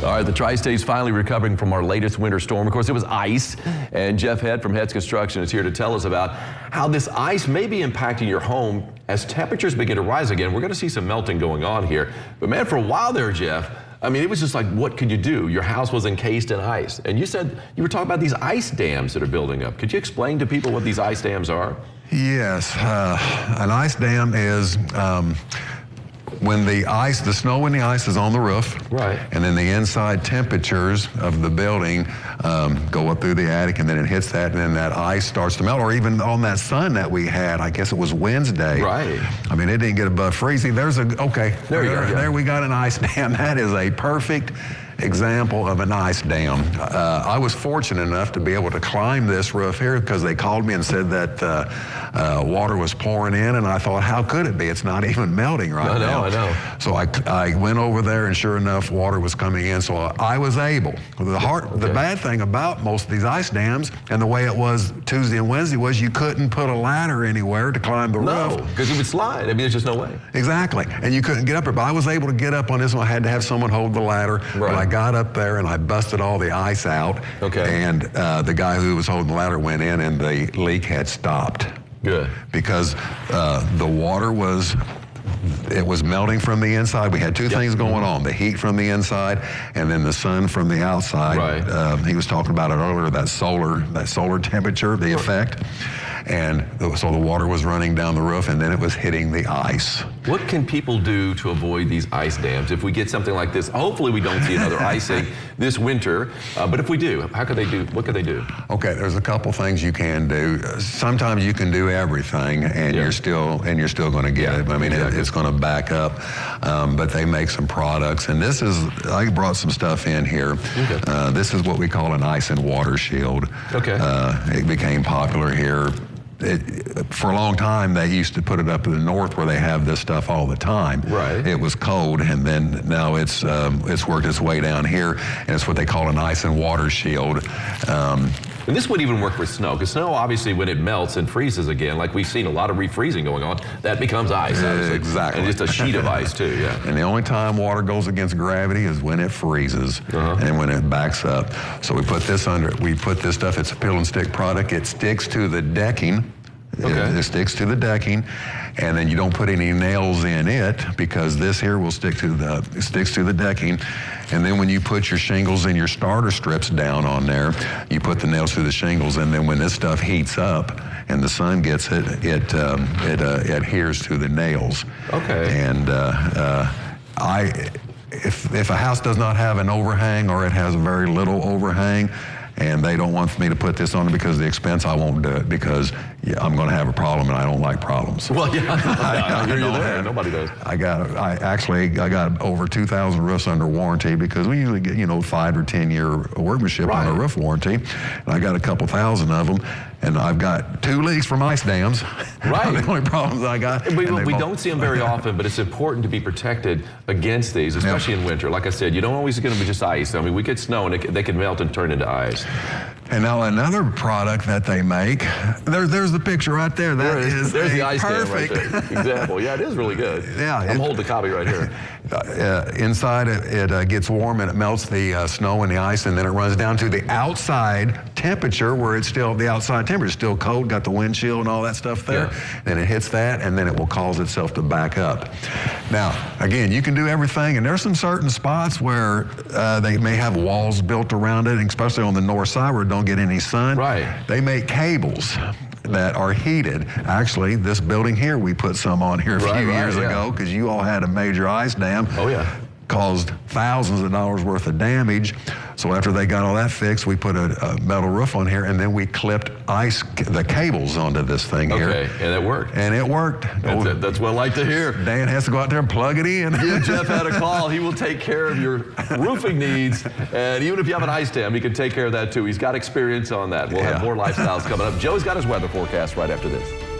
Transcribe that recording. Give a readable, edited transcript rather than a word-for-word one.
All right, the Tri-State's finally recovering from our latest winter storm. Of course, it was ice, and Jeff Head from Head's Construction is here to tell us about how this ice may be impacting your home as temperatures begin to rise again. We're going to see some melting going on here. But man, for a while there, Jeff, I mean, it was just like, what could you do? Your house was encased in ice. And you said you were talking about these ice dams that are building up. Could you explain to people what these ice dams are? Yes, an ice dam is when the snow and the ice is on the roof, right, and then the inside temperatures of the building go up through the attic, and then it hits that, and then that ice starts to melt. Or even on that sun that we had, I guess it was Wednesday. Right. I mean, it didn't get above freezing. There we got an ice dam. That is a perfect example of an ice dam. I was fortunate enough to be able to climb this roof here because they called me and said that water was pouring in, and I thought, how could it be? It's not even melting right now. I know. So I went over there, and sure enough, water was coming in. So I was able. The bad thing about most of these ice dams, and the way it was Tuesday and Wednesday, was you couldn't put a ladder anywhere to climb the roof. No, because it would slide. I mean, there's just no way. Exactly, and you couldn't get up there. But I was able to get up on this one. I had to have someone hold the ladder. Right. But I got up there and I busted all the ice out. Okay. And the guy who was holding the ladder went in, and the leak had stopped. Good. Because the water was melting from the inside. We had two things going on: the heat from the inside, and then the sun from the outside. Right. He was talking about it earlier, that solar temperature, the effect. And so the water was running down the roof, and then it was hitting the ice. What can people do to avoid these ice dams? If we get something like this, hopefully we don't see another icing this winter, but if we do, what could they do? Okay, there's a couple things you can do. Sometimes you can do everything, and you're still going to get it. I mean, it's going to back up, but they make some products, and I brought some stuff in here. Okay. This is what we call an ice and water shield. Okay. It became popular here. For a long time, they used to put it up in the north where they have this stuff all the time. Right. It was cold, and then now it's worked its way down here, and it's what they call an ice and water shield. And this would even work for snow, because snow, obviously, when it melts and freezes again, like we've seen a lot of refreezing going on, that becomes ice, obviously. Exactly. And just a sheet of ice, too, yeah. And the only time water goes against gravity is when it freezes and when it backs up. So we put this stuff, it's a peel and stick product. It sticks to the decking. Okay. It sticks to the decking, and then you don't put any nails in it, because this here will sticks to the decking. And then when you put your shingles and your starter strips down on there, you put the nails through the shingles, and then when this stuff heats up and the sun gets it, it adheres to the nails. Okay. And if a house does not have an overhang, or it has a very little overhang, and they don't want me to put this on it because of the expense, I won't do it, because I'm going to have a problem, and I don't like problems. Well, yeah, I hear you there. Nobody does. I got over 2,000 roofs under warranty, because we usually get 5 or 10 year workmanship on a roof warranty, and I got a couple thousand of them, and I've got 2 leaks from ice dams. Right. The only problems I got. We don't see them very often, but it's important to be protected against these, especially in winter. Like I said, you don't always get them with just ice. I mean, we get snow, and they can melt and turn into ice. And now another product that they make, there's the picture right there. There's the ice perfect dam right there. Example. Yeah, it is really good. Yeah, I'm holding the copy right here. Inside it gets warm, and it melts the snow and the ice, and then it runs down to the outside temperature, where it's still, the outside temperature is still cold, got the wind chill and all that stuff there. Yeah. Then it hits that, and then it will cause itself to back up. Now, again, you can do everything, and there's some certain spots where they may have walls built around it, especially on the north side where it don't get any sun. Right. They make cables that are heated. Actually, this building here, we put some on here a few years ago, because you all had a major ice dam. Oh, yeah. Caused thousands of dollars worth of damage. So after they got all that fixed, we put a metal roof on here, and then we clipped the cables onto this thing here. Okay, and it worked. And it worked. That's what I like to hear. Dan has to go out there and plug it in. Give Jeff Head a call. He will take care of your roofing needs, and even if you have an ice dam, he can take care of that too. He's got experience on that. We'll have more lifestyles coming up. Joe's got his weather forecast right after this.